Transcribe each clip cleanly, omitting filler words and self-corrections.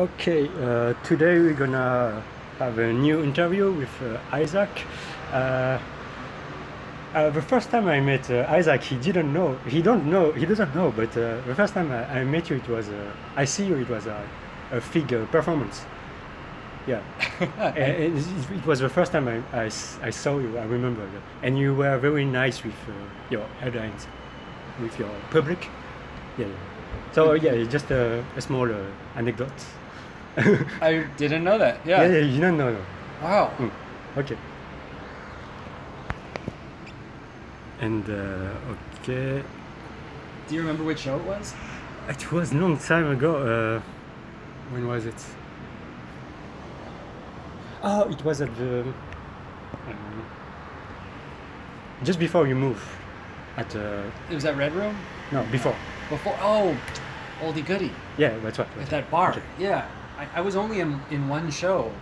Okay, today we're gonna have a new interview with Isaac. Uh, the first time I met Isaac, he doesn't know, but the first time I met you, I see you, it was a fig performance. Yeah, it was the first time I saw you, I remember that. And you were very nice with your audience, with your public. Yeah. So yeah, it's just a small anecdote. I didn't know that. Yeah. Yeah, you don't know. Wow. Okay. And okay, Do you remember which show it was? it was a long time ago. When was it? Oh, it was at the just before you move. At It was at Red Room? no, before. Before? Oh, oldie goodie. Yeah, that's what. At that bar. Okay. Yeah. I was only in one show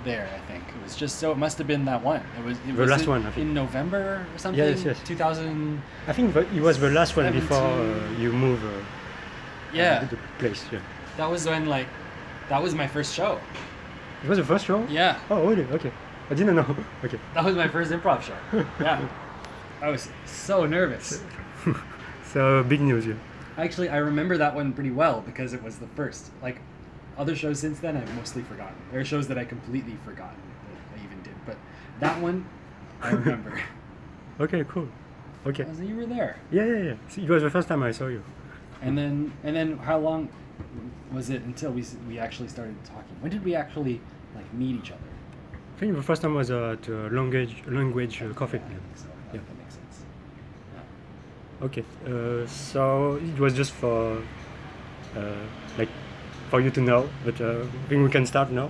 there, I think. It was just so, it must have been that one. It The was last one, I think. in November or something? Yes. 2000. I think it was the last one before 17. you move. Yeah. To the place. Yeah. That was when, that was my first show. It was the first show. Yeah. Oh, really? Okay. I didn't know. Okay. That was my first improv show. Yeah. I was so nervous. So big news. Yeah. Actually, I remember that one pretty well because it was the first. Other shows since then, I've mostly forgotten. There are shows that I completely forgotten that I even did, but that one, I remember. Okay. Cool. Okay. You were there. Yeah. It was the first time I saw you. And then how long was it until we actually started talking? When did we actually meet each other? I think the first time was at language coffee. Yeah, I think so. Yeah. That makes sense. Yeah. Okay. So it was just for for you to know, but I think we can start now.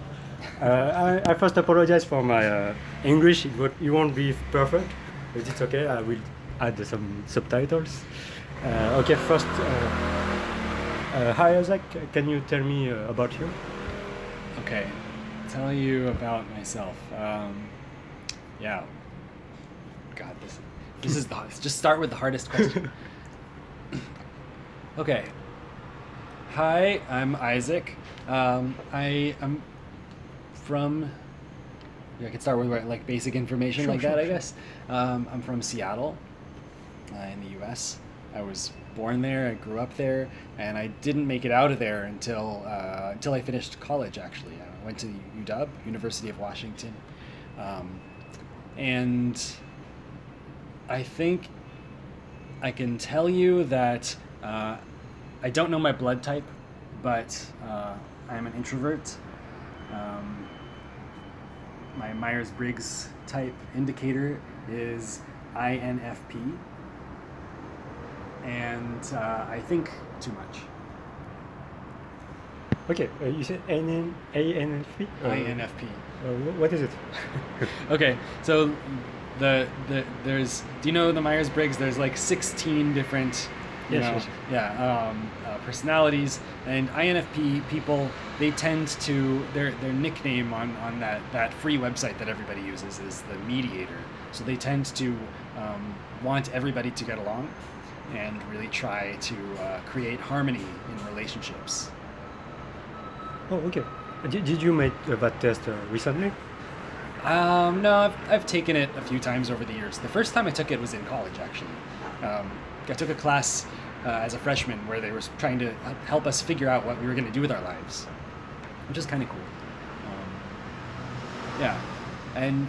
I first apologize for my English. It won't be perfect, but it's okay. I will add some subtitles. Okay, first, hi Isaac, can you tell me about you? Okay, tell you about myself. Yeah. God, this is just start with the hardest question. Okay. Hi, I'm Isaac. I am from. I could start with basic information Sure. I guess. I'm from Seattle, in the U.S. I was born there. I grew up there, and I didn't make it out of there until I finished college. Actually, I went to UW, University of Washington, and I think I can tell you that I don't know my blood type, but I'm an introvert. My Myers-Briggs type indicator is INFP, and I think too much. Okay, you said ANFP? INFP. What is it? Okay, so there's, do you know the Myers-Briggs? There's 16 different Yes. personalities, and INFP people, they tend to, their nickname on that free website that everybody uses is the mediator. So they tend to want everybody to get along and really try to create harmony in relationships. Oh, okay. Did you make that test recently? No, I've taken it a few times over the years. The first time I took it was in college, actually. I took a class as a freshman where they were trying to help us figure out what we were going to do with our lives, which is kind of cool. Yeah, and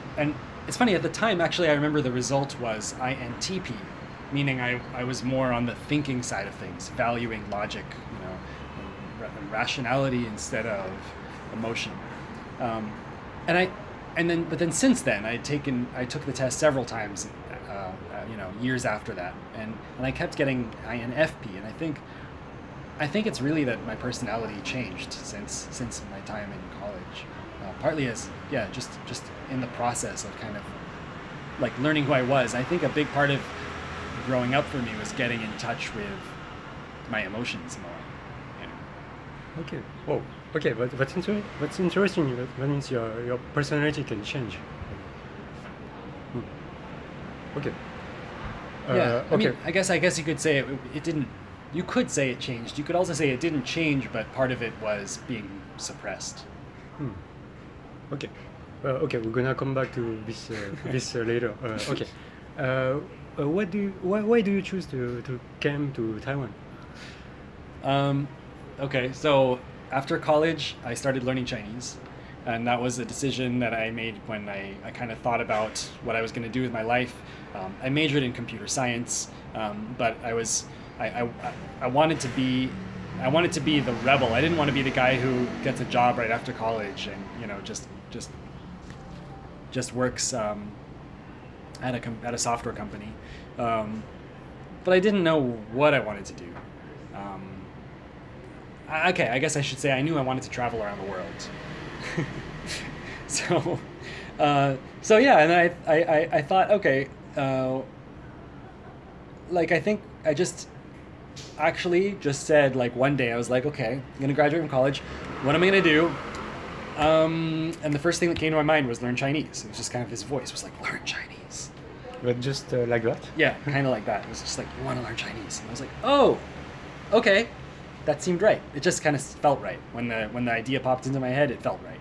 it's funny, at the time, actually, I remember the result was INTP, meaning I was more on the thinking side of things, valuing logic, and rationality instead of emotion. But then since then, I took the test several times, years after that, and I kept getting INFP, and I think it's really that my personality changed since my time in college, partly as just in the process of kind of learning who I was. I think a big part of growing up for me was getting in touch with my emotions more. Okay. Oh, okay, but that's interesting. That means your personality can change. Okay. Yeah, Okay. I guess you could say it didn't you could say it changed. You could also say it didn't change, but part of it was being suppressed. Hmm. Okay. Okay, we're gonna come back to this later. Okay. Why do you choose to come to Taiwan? Okay, so after college, I started learning Chinese, and that was a decision that I made when I kind of thought about what I was going to do with my life. I majored in computer science, but I wanted to be the rebel. I didn't want to be the guy who gets a job right after college and just works at a software company. But I didn't know what I wanted to do. Okay, I guess I should say I knew I wanted to travel around the world. So yeah, and I thought, okay, like I think I just said, like, one day I was like, okay, I'm gonna graduate from college. What am I gonna do? And the first thing that came to my mind was learn Chinese. It was just kind of his voice was like, learn Chinese. But just like that? Yeah, kind of like that. It was just like, you want to learn Chinese? And I was like, oh, okay. That seemed right. It just kind of felt right. When the idea popped into my head, it felt right.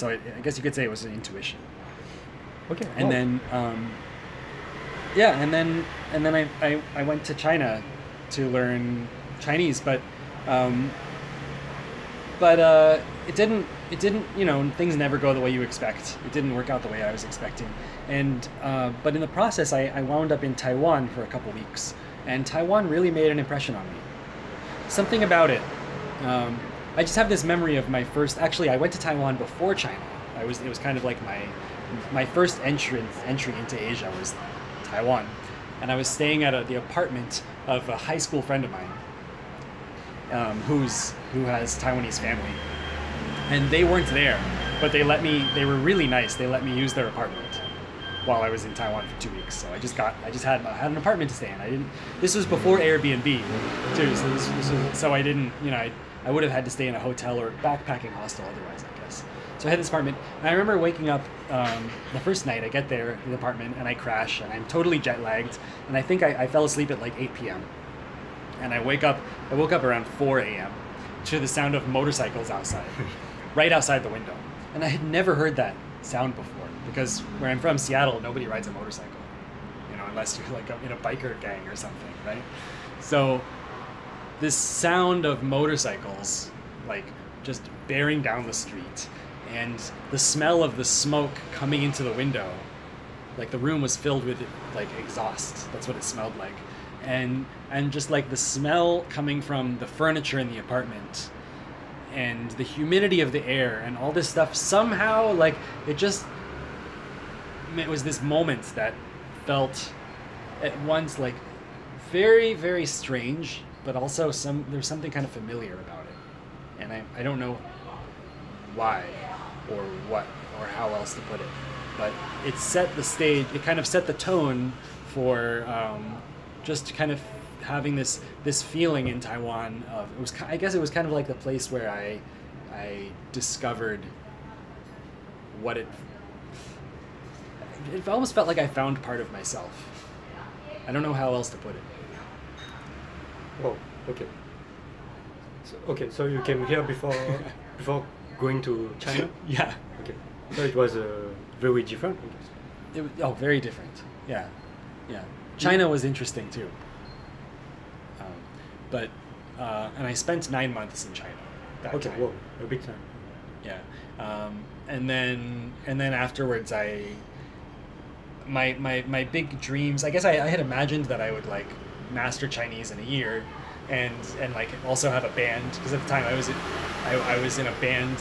I guess you could say it was an intuition. Okay. And then, and then I went to China to learn Chinese, but it didn't, things never go the way you expect. It didn't work out the way I was expecting. And, but in the process, I wound up in Taiwan for a couple weeks, and Taiwan really made an impression on me. Something about it. I just have this memory of my first, actually I went to Taiwan before China. It was kind of like my first entry into Asia was Taiwan. And I was staying at the apartment of a high school friend of mine, who has Taiwanese family. And they weren't there, but they were really nice. They let me use their apartment while I was in Taiwan for 2 weeks. So I just had an apartment to stay in. This was before Airbnb too. So I didn't, I would have had to stay in a hotel or a backpacking hostel otherwise, I guess. So I had this apartment, and I remember waking up the first night. I get there in the apartment, and I crash, and I'm totally jet lagged, and I think I fell asleep at like 8 p.m. And I woke up around 4 a.m. to the sound of motorcycles outside, right outside the window. And I had never heard that sound before, because where I'm from, Seattle, nobody rides a motorcycle, unless you're like in a biker gang or something, right? So this sound of motorcycles, like just bearing down the street, and the smell of the smoke coming into the window, like the room was filled with like exhaust. That's what it smelled like. And just like the smell coming from the furniture in the apartment and the humidity of the air and all this stuff, somehow like it was this moment that felt at once like very, very strange, but also there's something kind of familiar about it. And I don't know why or what or how else to put it, but it set the stage, it kind of set the tone for just kind of having this feeling in Taiwan of, I guess it was kind of like the place where I discovered what it almost felt like I found part of myself. I don't know how else to put it. Oh, okay. So you came here before going to China? Yeah. Okay. So it was very different, I guess. Very different. Yeah. China was interesting too. And I spent 9 months in China. Okay, time. whoa, a big time. Yeah. And then afterwards my big dreams, I guess I had imagined that I would like master Chinese in a year and like also have a band, because at the time I was in a band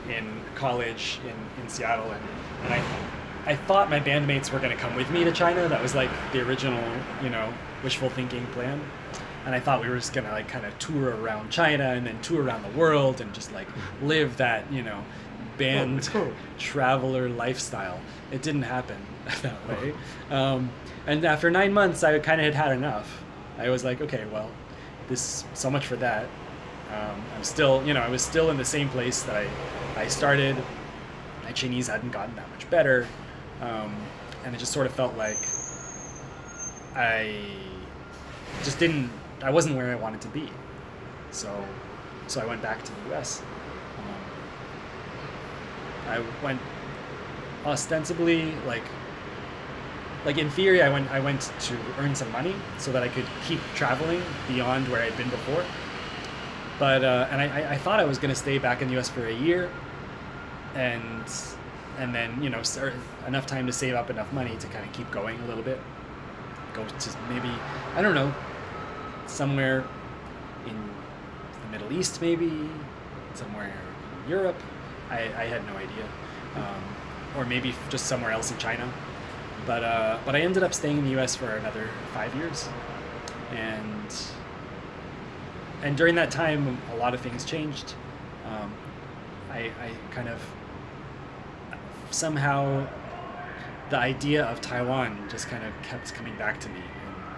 in college in Seattle, and I thought my bandmates were going to come with me to China. That was like the original, wishful thinking plan. And I thought we were just going to like kind of tour around China and then tour around the world and just like live that, band traveler lifestyle. It didn't happen that way. And after 9 months, I kind of had enough. I was like, okay, well, so much for that. I'm still, I was still in the same place that I started. My Chinese hadn't gotten that much better. And it just sort of felt like I just didn't. I wasn't where I wanted to be. So I went back to the U.S. I went ostensibly like in theory I went to earn some money so that I could keep traveling beyond where I'd been before. But and I thought I was going to stay back in the U.S. for a year, and then enough time to save up enough money to kind of keep going a little bit. Go to maybe, I don't know, somewhere in the Middle East, maybe somewhere in Europe. I had no idea, or maybe just somewhere else in China. But I ended up staying in the U.S. for another 5 years, and during that time, a lot of things changed. I kind of somehow the idea of Taiwan just kind of kept coming back to me,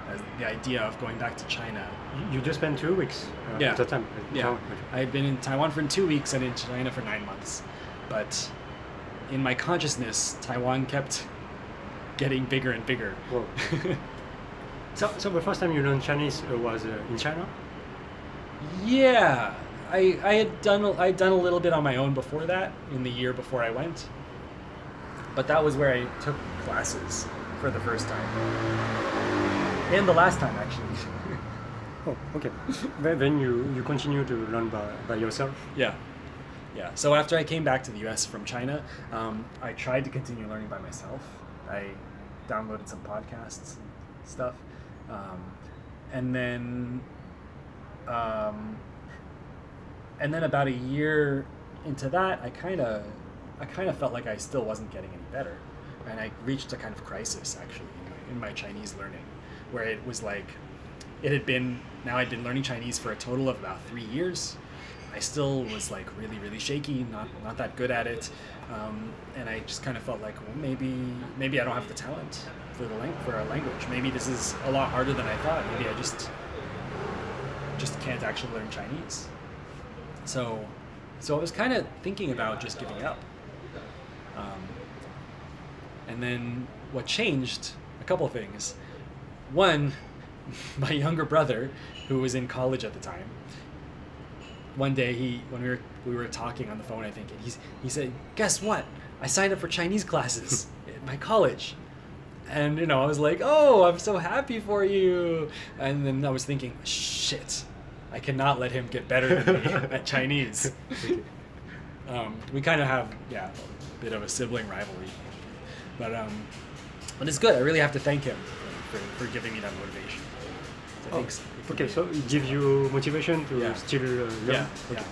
as the idea of going back to China. You just spent 2 weeks Yeah. at the time. Yeah, I had been in Taiwan for 2 weeks and in China for 9 months, but in my consciousness, Taiwan kept getting bigger and bigger. Whoa. So the first time you learned Chinese was in China? Yeah, I'd done a little bit on my own before that, in the year before I went, but that was where I took classes for the first time, and the last time actually. Oh, okay. Then you continue to learn by yourself? Yeah. So after I came back to the U.S. from China, I tried to continue learning by myself. I downloaded some podcasts and stuff, and then about a year into that, I kind of felt like I still wasn't getting any better, and I reached a kind of crisis actually in my Chinese learning, where it was like I'd been learning Chinese for a total of about 3 years. I still was like really, really shaky, not that good at it, and I just kind of felt like, well, maybe I don't have the talent for a language. Maybe this is a lot harder than I thought. Maybe I just can't actually learn Chinese. So I was kind of thinking about just giving up. And then what changed? A couple things. One, my younger brother, who was in college at the time, one day when we were talking on the phone, I think, and he said, "Guess what? I signed up for Chinese classes at my college." And I was like, "Oh, I'm so happy for you." And then I was thinking, shit, I cannot let him get better than me at Chinese. We kind of have a bit of a sibling rivalry, but it's good. I really have to thank him for giving me that motivation. So thanks. Okay, so it gives you motivation to still learn? Yeah. Okay.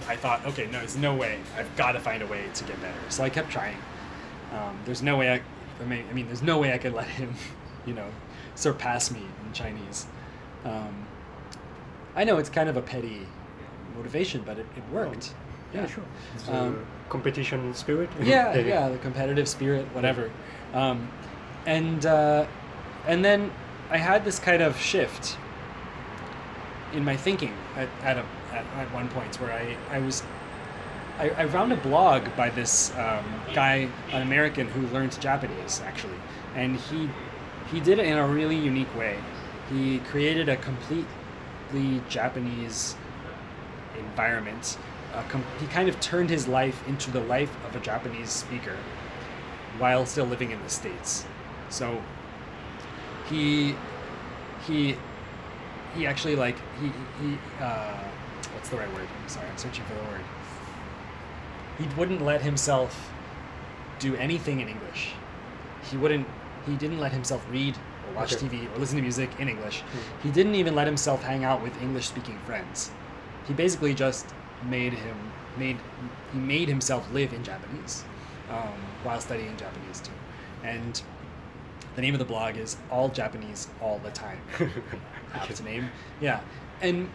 I thought, okay, no, there's no way. I've got to find a way to get better. So I kept trying. There's no way there's no way I could let him, surpass me in Chinese. I know it's kind of a petty motivation, but it worked. Yeah, sure. It's competition spirit. Yeah, the competitive spirit, whatever. And then I had this kind of shift in my thinking at one point where I found a blog by this guy, an American who learned Japanese actually, and he did it in a really unique way. He created a completely Japanese environment. He kind of turned his life into the life of a Japanese speaker while still living in the States. So he actually what's the right word? I'm sorry, I'm searching for the word. He wouldn't let himself do anything in English. He didn't let himself read or watch TV or listen to music in English. He didn't even let himself hang out with English-speaking friends. He basically just made himself live in Japanese while studying Japanese too. And the name of the blog is All Japanese All the Time. Apt name. Yeah. And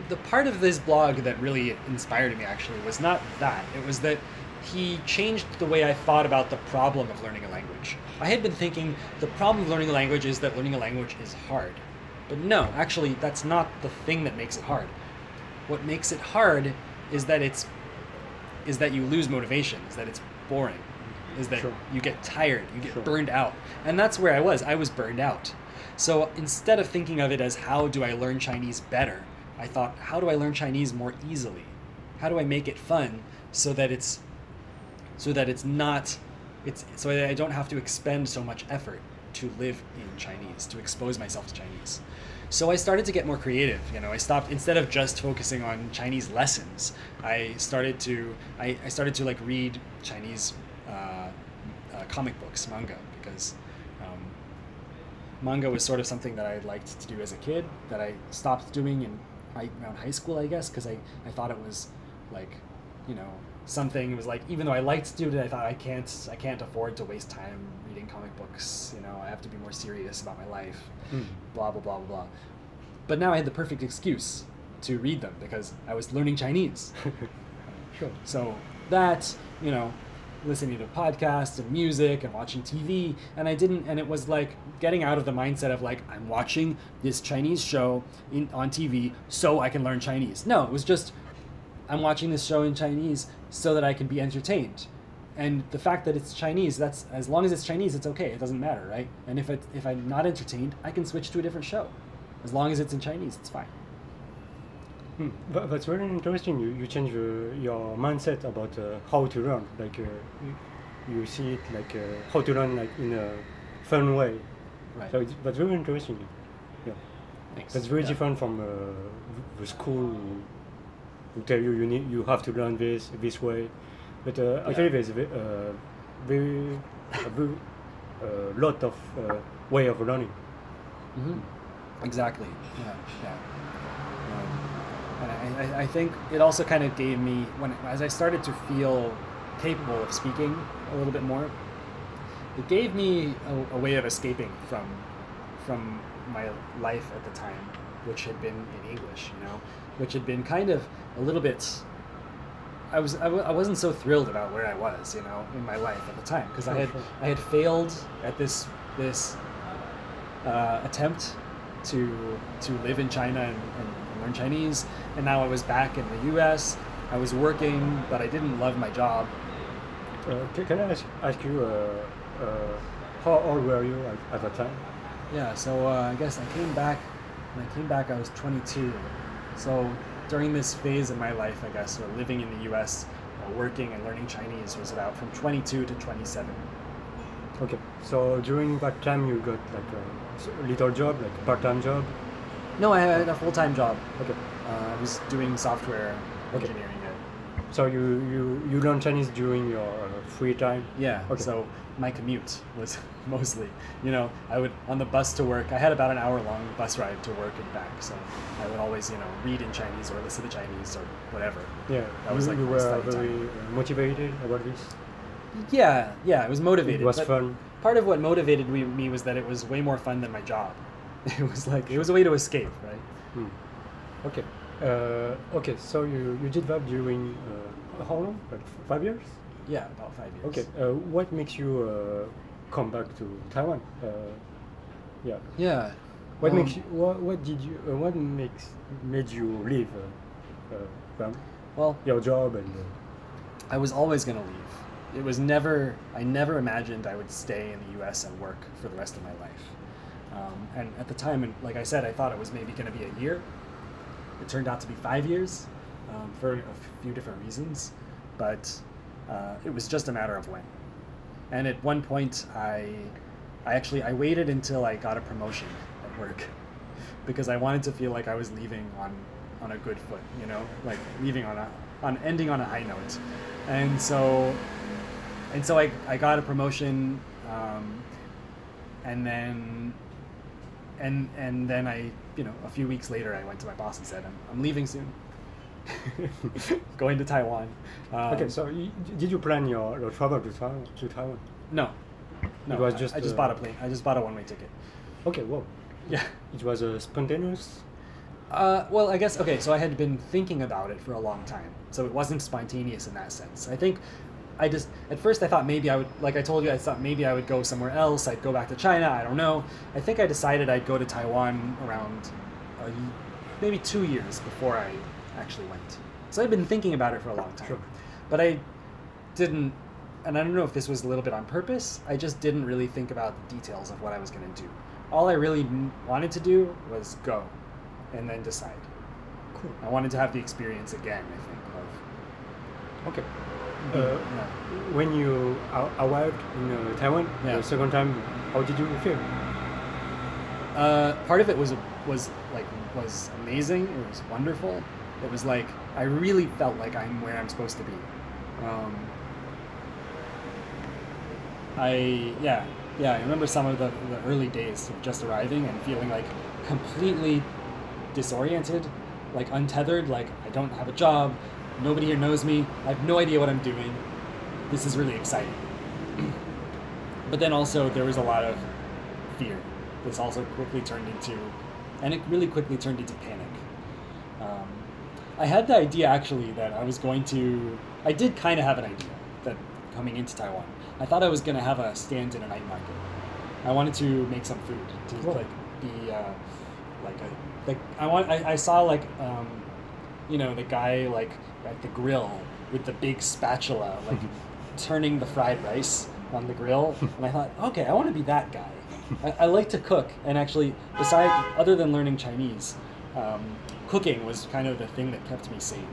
the part of this blog that really inspired me actually was not that. It was that he changed the way I thought about the problem of learning a language. I had been thinking the problem of learning a language is that learning a language is hard. But no, actually that's not the thing that makes it hard. What makes it hard is that you lose motivation, is that it's boring. is that Sure. you get tired, you get Sure. burned out. And that's where I was. I was burned out. So instead of thinking of it as how do I learn Chinese better, I thought, how do I learn Chinese more easily? How do I make it fun so that it's not so that I don't have to expend so much effort to live in Chinese, to expose myself to Chinese. So I started to get more creative. I stopped, instead of just focusing on Chinese lessons, I started to like read Chinese comic books, manga, because manga was sort of something that I liked to do as a kid that I stopped doing around high school, I guess, because I thought it was like, something was like, even though I liked to do it, I thought I can't afford to waste time reading comic books. I have to be more serious about my life. Blah blah blah blah blah. But now I had the perfect excuse to read them because I was learning Chinese. Sure. So that, listening to podcasts and music and watching TV, and it was like getting out of the mindset of like, I'm watching this Chinese show on TV so I can learn Chinese. No, it was just, I'm watching this show in Chinese so that I can be entertained. And the fact that it's Chinese, that's, as long as it's Chinese, it's okay. It doesn't matter, right? And if I'm not entertained, I can switch to a different show. As long as it's in Chinese, it's fine. But that's very interesting. You change your mindset about how to learn. Like you see it like how to learn like in a fun way. Right. So that's very interesting. Yeah. Thanks. That's very Yeah. different from the school who tell you have to learn this way. But actually there's a lot of way of learning. Mm-hmm. Exactly. Yeah. And I think it also kind of gave me, as I started to feel capable of speaking a little bit more, it gave me a way of escaping from my life at the time, which had been in English, which had been kind of a little bit. I wasn't so thrilled about where I was, in my life at the time, because I had failed at this attempt to live in China and learn Chinese, and now I was back in the U.S. I was working, but I didn't love my job. Can I ask you how old were you at the time? Yeah, so I guess I came back. When I came back, I was 22. So during this phase of my life, I guess, living in the U.S., working and learning Chinese was about from 22 to 27. Okay, so during that time you got like a little job, like a part-time job? No, I had a full-time job. Okay. I was doing software engineering. So you learn Chinese during your free time? Yeah. Okay. So my commute was mostly, I would, on the bus to work, I had about an hour-long bus ride to work and back. So I would always, read in Chinese or listen to Chinese or whatever. Yeah. That was like you my were study very time. motivated about this? Yeah, I was motivated. It was but fun. Part of what motivated me was that it was way more fun than my job. It was a way to escape, right? Okay. Okay, so you did that during how long? Like 5 years? Yeah, about 5 years. Okay. What makes you come back to Taiwan? Yeah. Yeah. What makes you? What did you? What made you leave from your job and? I was always gonna leave. It was never. I never imagined I would stay in the U.S. and work for the rest of my life. And at the time, and like I said, I thought it was maybe going to be a year. It turned out to be 5 years, for a few different reasons, but it was just a matter of when. And at one point, I waited until I got a promotion at work because I wanted to feel like I was leaving on a good foot, like leaving ending on a high note. And so I got a promotion, and then I, a few weeks later, I went to my boss and said, I'm leaving soon. Going to Taiwan. Okay, so did you plan your travel to Taiwan? No. It was just I just bought a plane. I just bought a one-way ticket. Okay, whoa. Yeah. It was spontaneous? Well, I guess, okay, so I had been thinking about it for a long time. So it wasn't spontaneous in that sense. I think at first I thought maybe I would, like I told you, I thought maybe I would go somewhere else. I'd go back to China. I don't know. I think I decided I'd go to Taiwan around maybe 2 years before I actually went. So I'd been thinking about it for a long time. Sure. But I didn't and I don't know if this was a little bit on purpose, I just didn't really think about the details of what I was going to do. All I really wanted to do was go and then decide. Cool. I wanted to have the experience again, I think. Okay. Yeah. When you arrived in Taiwan Yeah. the second time, how did you feel? Part of it was amazing. It was wonderful. It was like I really felt like I'm where I'm supposed to be. I remember some of the early days of just arriving and feeling like completely disoriented, like untethered, like I don't have a job, nobody here knows me, I have no idea what I'm doing. This is really exciting. But then also there was a lot of fear. This also quickly turned into panic. I had the idea actually that I did kind of have an idea that coming into Taiwan, I thought I was going to have a stand in a night market. I wanted to make some food to I saw the guy like at the grill with the big spatula like turning the fried rice on the grill, and I thought, okay, I want to be that guy. I like to cook, and actually, other than learning Chinese, cooking was kind of the thing that kept me sane.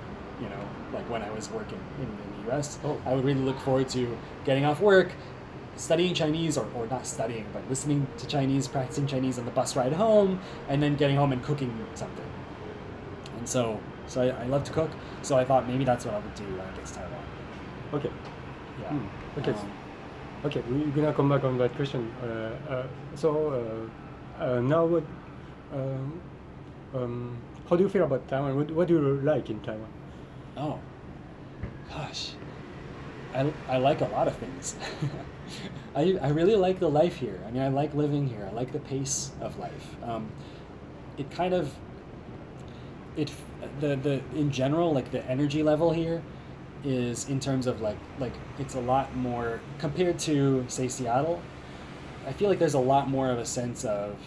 Like when I was working in the U.S., I would really look forward to getting off work, studying Chinese, or not studying, but listening to Chinese, practicing Chinese on the bus ride home, and then getting home and cooking something. And so I love to cook, so I thought maybe that's what I would do when I get to Taiwan. Okay. Yeah. Okay. Okay, we're gonna come back on that question. Now, what? How do you feel about Taiwan? What do you like in Taiwan? Oh, gosh, I like a lot of things. I really like the life here. I mean, I like living here. I like the pace of life. In general, like the energy level here is in terms of like it's a lot more compared to say Seattle. I feel like there's a lot more of a sense of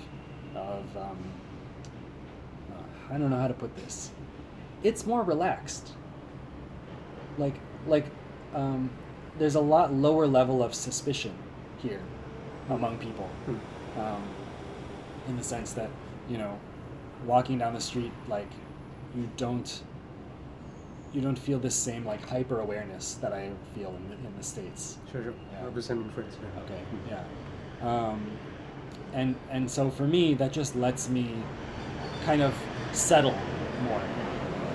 I don't know how to put this. It's more relaxed. There's a lot lower level of suspicion here among people, in the sense that walking down the street, like you don't feel this same like hyper awareness that I feel in the States. Sure. Yeah. Represent in France. Yeah. Okay. Yeah. And so for me, that just lets me kind of settle more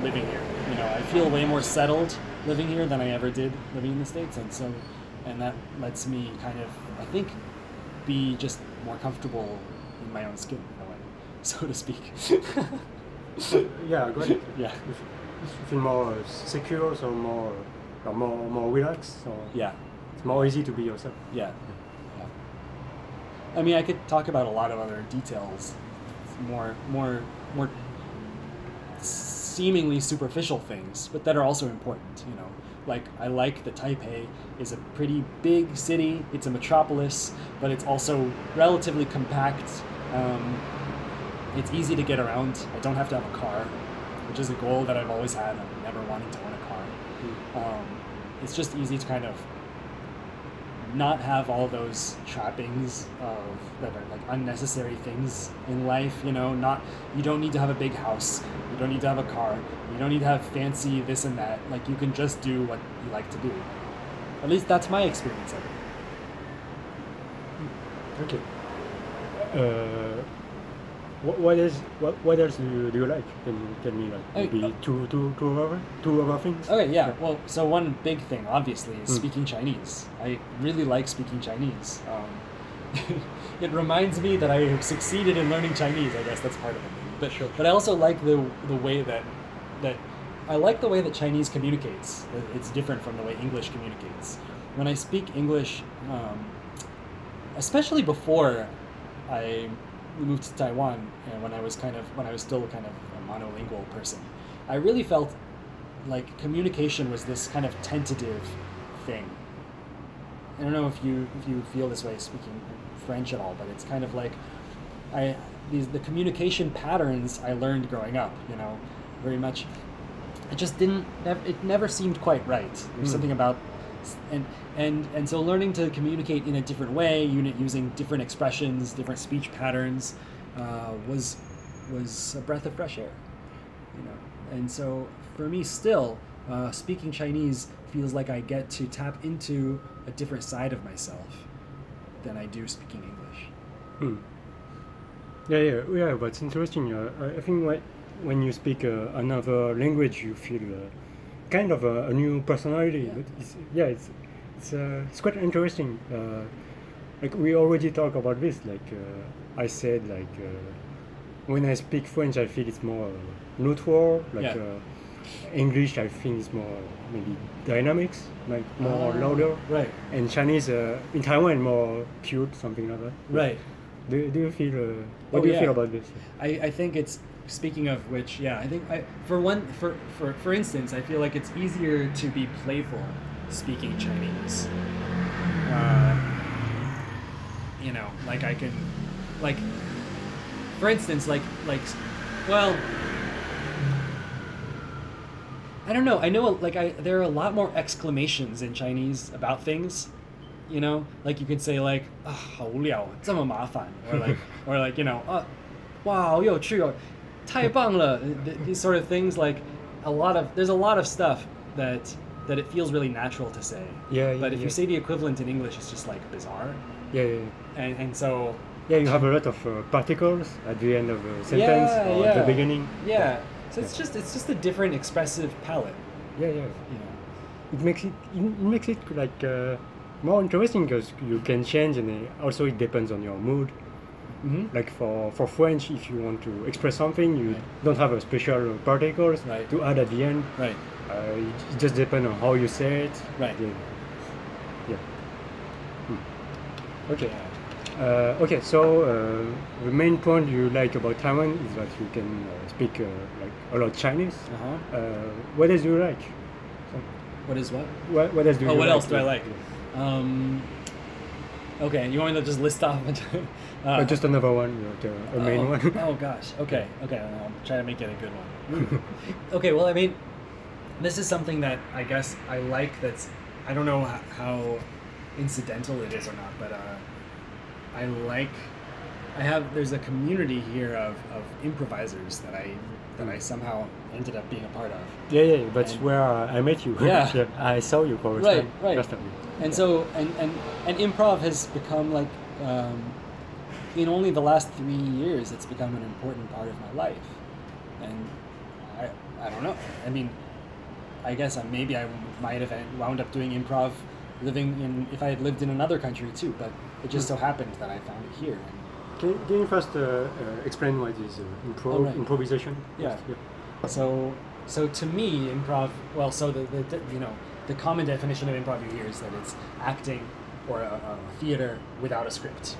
living here. I feel way more settled living here than I ever did living in the States, and that lets me kind of, I think, be just more comfortable in my own skin in a way, so to speak. Yeah, got it. Yeah. You feel more secure, so more relaxed. So Yeah. it's more easy to be yourself. Yeah. I mean, I could talk about a lot of other details, more seemingly superficial things, but that are also important. Like I like that Taipei is a pretty big city. It's a metropolis, but it's also relatively compact. It's easy to get around. I don't have to have a car, which is a goal that I've always had. I'm never wanting to own a car. It's just easy to kind of not have all those trappings that are like unnecessary things in life. You don't need to have a big house. You don't need to have a car. You don't need to have fancy this and that. Like you can just do what you like to do. At least that's my experience of it. Okay. What else do you like? Can you tell me like maybe two other things? Okay, yeah. Well, so one big thing obviously is speaking Chinese. I really like speaking Chinese. It reminds me that I have succeeded in learning Chinese. I guess that's part of it. But I also like the way that I like the way that Chinese communicates. It's different from the way English communicates. When I speak English, especially before I moved to Taiwan, and when I was still kind of a monolingual person, I really felt like communication was this kind of tentative thing. I don't know if you feel this way speaking French at all, but it's kind of like the communication patterns I learned growing up, very much. It just it never seemed quite right. There's something about And so learning to communicate in a different way, using different expressions, different speech patterns, was a breath of fresh air, you know. And so for me, still, speaking Chinese feels like I get to tap into a different side of myself than I do speaking English. Yeah. But it's interesting. I think when you speak another language, you feel kind of a new personality. Yeah. But it's quite interesting. Like we already talked about this. Like I said, like when I speak French, I feel it's more neutral. Like English, I think it's more maybe dynamics, like more louder. Right. And Chinese in Taiwan more cute, something like that. Right. Do you feel? What do you feel about this? I think it's, speaking of which, I think for instance, I feel like it's easier to be playful speaking Chinese. You know, like I can, like, for instance, well, I don't know. I know, there are a lot more exclamations in Chinese about things. You know, like you could say like, 好无聊，这么麻烦, or like, you know, 哇，好有趣哦，太棒了. These sort of things, like there's a lot of stuff that it feels really natural to say. But if you say the equivalent in English, it's just like bizarre. And so. Yeah, you have a lot of particles at the end of a sentence or at the beginning. Yeah. So it's just a different expressive palette. Yeah. You know. It makes it like more interesting because you can change, and also it depends on your mood. Mm-hmm. Like for French, if you want to express something, you don't have a special particles to add at the end. Right. It just depends on how you say it. Right. Yeah. Okay. Okay. So the main point you like about Taiwan is that you can speak like a lot Chinese. What else do you like? What is what? What else do you like? What else do I like? Okay, you want me to just list off? Just another one, a main one. Oh gosh. Okay. I'll try to make it a good one. Okay. Well, I mean, this is something that I guess I like. I don't know how incidental it is or not, but there's a community here of improvisers that I somehow ended up being a part of. Yeah, that's where I met you. Yeah. I saw you for right. first time. And so, and improv has become like, in only the last 3 years, it's become an important part of my life. And I don't know. I mean, I guess maybe I might have wound up doing improv if I had lived in another country too, but it just so happened that I found it here. Can you first explain what is improvisation? Yeah. So to me, improv. Well, so the common definition of improv you hear is that it's acting or a theater without a script,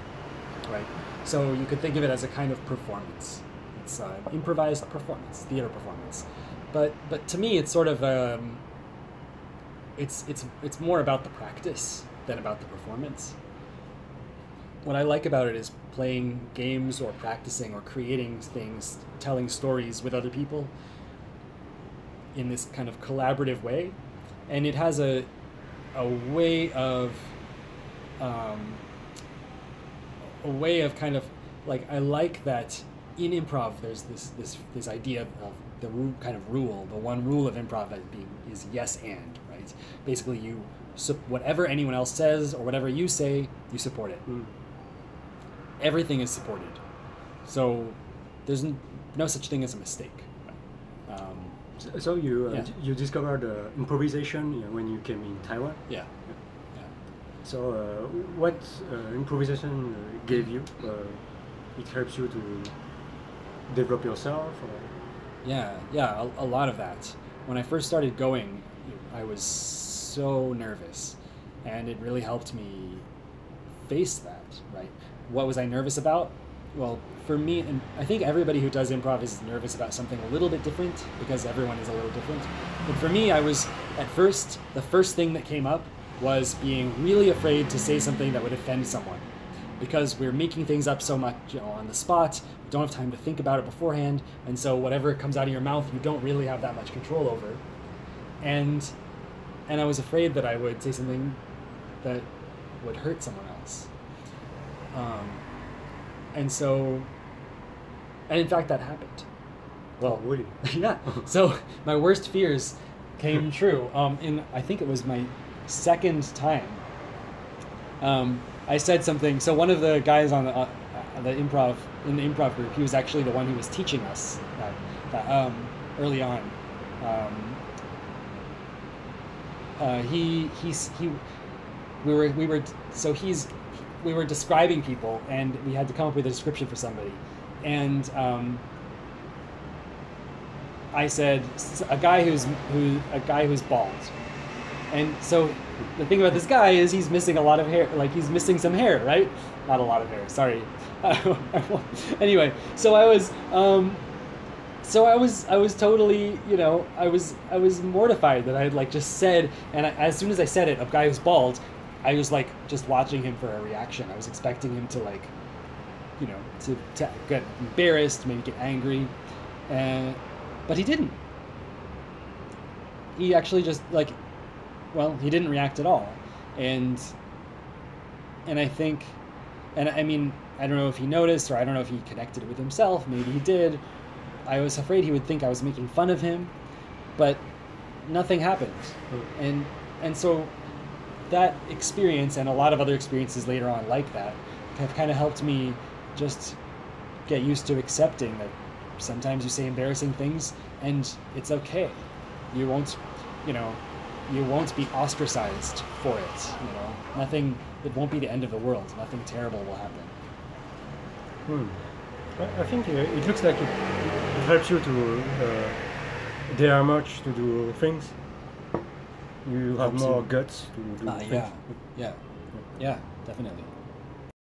right? So you could think of it as a kind of performance. It's improvised performance, theater performance. But to me, it's sort of it's more about the practice than about the performance. What I like about it is playing games or practicing or creating things, telling stories with other people in this kind of collaborative way. And it has a way of kind of, like, I like that in improv there's this idea of the kind of rule. The one rule of improv is yes and, right? Basically, whatever anyone else says or whatever you say, you support it. Everything is supported, so there's no such thing as a mistake. So you discovered improvisation when you came in Taiwan? Yeah. So what improvisation gave you? It helps you to develop yourself? Or? Yeah, a lot of that. When I first started going, I was so nervous, and it really helped me face that, right? What was I nervous about? Well, for me, and I think everybody who does improv is nervous about something a little bit different, because everyone is a little different. But for me, I was, the first thing that came up was being really afraid to say something that would offend someone, because we're making things up so much, on the spot. We don't have time to think about it beforehand, and so whatever comes out of your mouth, you don't really have that much control over. And and I was afraid that I would say something that would hurt someone else. And so, and in fact, that happened. Well, really? yeah. So my worst fears came true. I think it was my second time. I said something. So one of the guys on the improv group, he was actually the one who was teaching us that early on. We were describing people, and we had to come up with a description for somebody, and I said a guy who's bald, and so the thing about this guy is he's missing a lot of hair, like he's missing some hair, right? Not a lot of hair, sorry. Anyway, so I was totally, you know, I was mortified that I had like just said, and as soon as I said it, a guy who's bald, I was like just watching him for a reaction. I was expecting him to like, you know, to get embarrassed, maybe get angry, but he didn't. He actually just like, well, he didn't react at all, and I think, and I mean, I don't know if he noticed, or I don't know if he connected it with himself. Maybe he did. I was afraid he would think I was making fun of him, but nothing happened. And so that experience and a lot of other experiences later on like that have kind of helped me just get used to accepting that sometimes you say embarrassing things and it's okay. You won't be ostracized for it. You know, it won't be the end of the world. Nothing terrible will happen. I think it looks like it helps you to dare much to do things. You have more guts to do things. Yeah, definitely.